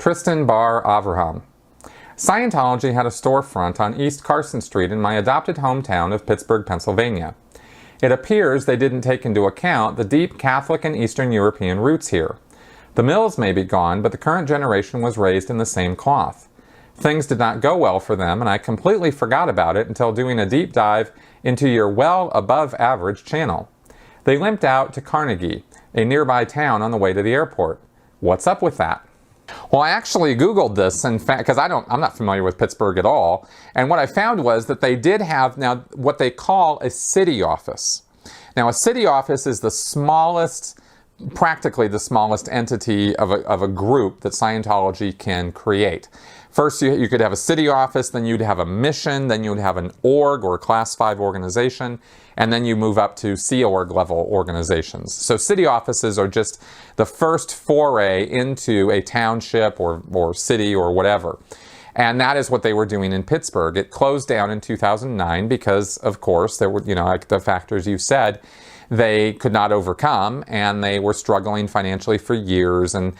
Tristan Bar Avraham. Scientology had a storefront on East Carson Street in my adopted hometown of Pittsburgh, Pennsylvania. It appears they didn't take into account the deep Catholic and Eastern European roots here. The mills may be gone, but the current generation was raised in the same cloth. Things did not go well for them, and I completely forgot about it until doing a deep dive into your well above average channel. They limped out to Carnegie, a nearby town on the way to the airport. What's up with that? Well, I actually Googled this, in fact, because I'm not familiar with Pittsburgh at all, and what I found was that they did have now what they call a city office. Now, a city office is the smallest, practically the smallest entity of a group that Scientology can create. First, you could have a city office, then you'd have a mission, then you'd have an org or a Class 5 organization, and then you move up to Sea Org level organizations. So city offices are just the first foray into a township or city or whatever. And that is what they were doing in Pittsburgh. It closed down in 2009 because, of course, there were, like the factors you said, they could not overcome, and they were struggling financially for years, and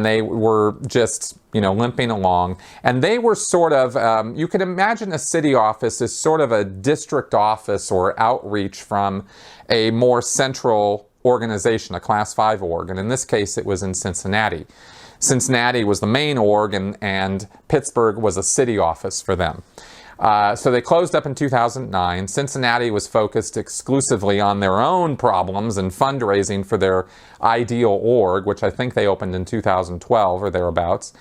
they were just, limping along. And they were sort of, you could imagine a city office as sort of a district office or outreach from a more central organization, a Class 5 org, and in this case it was in Cincinnati. Cincinnati was the main org, and Pittsburgh was a city office for them. So they closed up in 2009. Cincinnati was focused exclusively on their own problems and fundraising for their ideal org, which I think they opened in 2012 or thereabouts.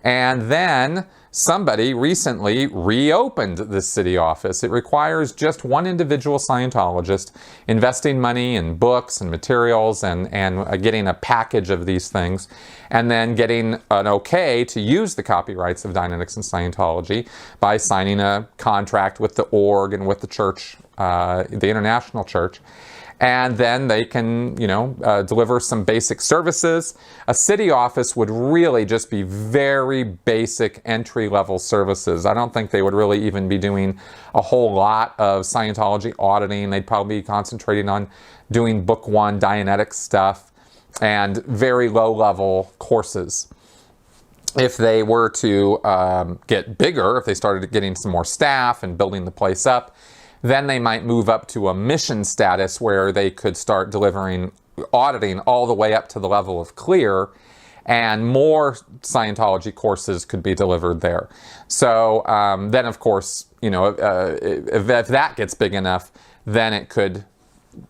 And then somebody recently reopened this city office. It requires just one individual Scientologist investing money in books and materials and getting a package of these things, and then getting an okay to use the copyrights of Dianetics and Scientology by signing a contract with the org and with the church, the international church. And then they can, deliver some basic services. A city office would really just be very basic entry-level services. I don't think they would really even be doing a whole lot of Scientology auditing. They'd probably be concentrating on doing Book 1 Dianetics stuff and very low-level courses. If they were to get bigger, if they started getting some more staff and building the place up, then they might move up to a mission status where they could start delivering auditing all the way up to the level of clear, and more Scientology courses could be delivered there. So then, of course, if that gets big enough, then it could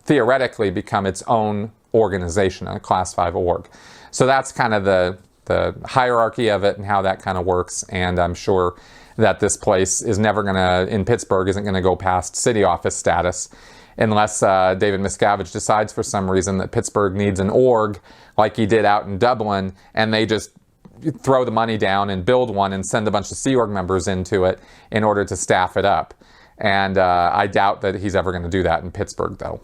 theoretically become its own organization, a Class 5 org. So that's kind of the hierarchy of it and how that kind of works, and I'm sure that this place is never going to, in Pittsburgh, isn't going to go past city office status unless David Miscavige decides for some reason that Pittsburgh needs an org like he did out in Dublin, and they just throw the money down and build one and send a bunch of Sea Org members into it in order to staff it up. And I doubt that he's ever going to do that in Pittsburgh, though.